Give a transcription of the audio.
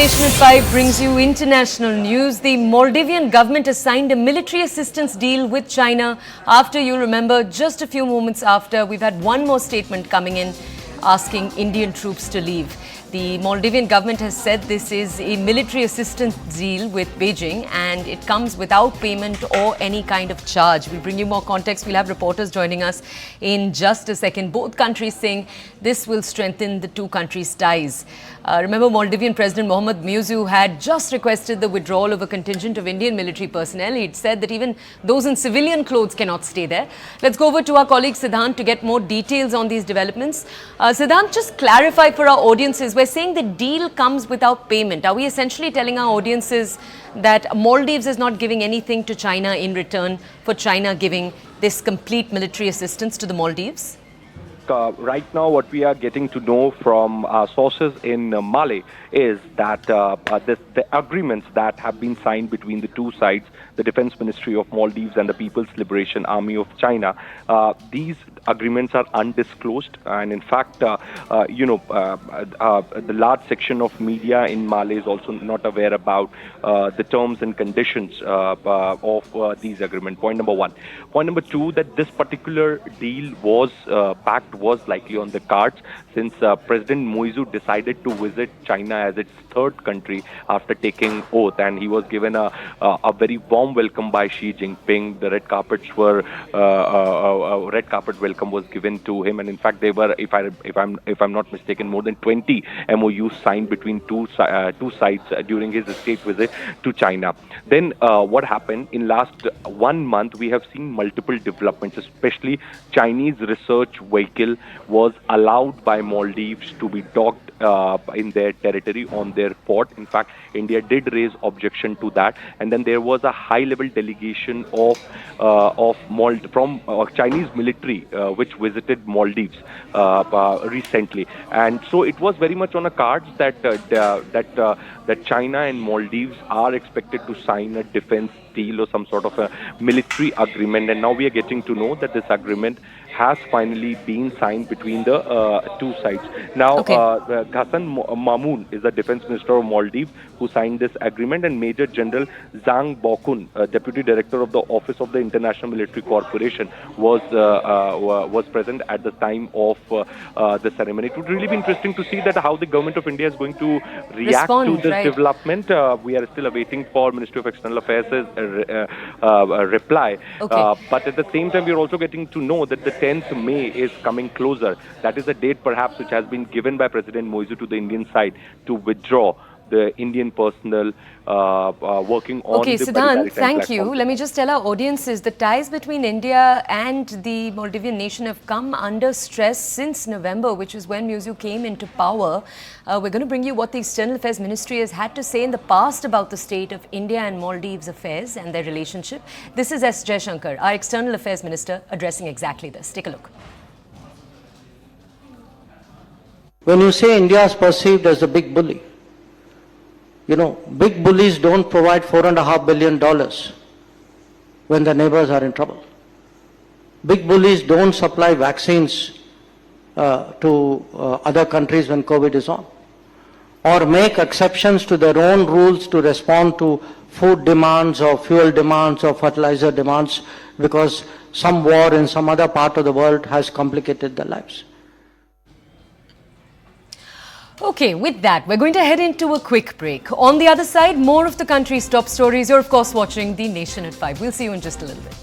Nation at 5 brings you international news. The Maldivian government has signed a military assistance deal with China. After, you remember, just a few moments after, we've had one more statement coming in asking Indian troops to leave. The Maldivian government has said this is a military assistance deal with Beijing and it comes without payment or any kind of charge. We'll bring you more context. We'll have reporters joining us in just a second. Both countries saying this will strengthen the two countries' ties. Remember, Maldivian President Mohamed Muizzu had just requested the withdrawal of a contingent of Indian military personnel. He'd said that even those in civilian clothes cannot stay there. Let's go over to our colleague Siddhant to get more details on these developments. Siddhant, just clarify for our audiences. We're saying the deal comes without payment. Are we essentially telling our audiences that Maldives is not giving anything to China in return for China giving this complete military assistance to the Maldives? Right now, what we are getting to know from sources in Mali is that the agreements that have been signed between the two sides, the Defense Ministry of Maldives and the People's Liberation Army of China, these agreements are undisclosed. And in fact, the large section of media in Mali is also not aware about the terms and conditions of these agreements. Point number one. Point number two, that this particular deal was likely on the cards since President Muizzu decided to visit China as its third country after taking oath, and he was given a very warm welcome by Xi Jinping. The red carpet welcome was given to him, and in fact there were, if I'm not mistaken, more than 20 MOUs signed between two sides during his state visit to China. Then what happened in last 1 month, we have seen multiple developments, especially Chinese research vehicle was allowed by Maldives to be docked in their territory on their port. In fact, India did raise objection to that, and then there was a high-level delegation from Chinese military which visited Maldives recently, and so it was very much on a cards that China and Maldives are expected to sign a defense deal or some sort of a military agreement, and now we are getting to know that this agreement has finally been signed between the two sides. Now, Ghassan Mamoun is the defense minister of Maldives who signed this agreement, and Major General Zhang Bokun, deputy director of the Office of the International Military Corporation, was present at the time of the ceremony. It would really be interesting to see that how the government of India is going to react to this development. We are still awaiting for Ministry of External Affairs' reply. But at the same time, we are also getting to know that the 10th May is coming closer. That is a date perhaps which has been given by President Muizzu to the Indian side to withdraw the Indian personnel working on the Siddhant, thank you. Let me just tell our audiences the ties between India and the Maldivian nation have come under stress since November, which is when Muizzu came into power. We're going to bring you what the External Affairs Ministry has had to say in the past about the state of India and Maldives affairs and their relationship. This is S. Jaishankar, our External Affairs Minister, addressing exactly this. Take a look. When you say India is perceived as a big bully, big bullies don't provide $4.5 billion when the neighbors are in trouble. Big bullies don't supply vaccines to other countries when COVID is on, or make exceptions to their own rules to respond to food demands or fuel demands or fertilizer demands because some war in some other part of the world has complicated their lives. Okay, with that, we're going to head into a quick break. On the other side, more of the country's top stories. You're, of course, watching The Nation at 5. We'll see you in just a little bit.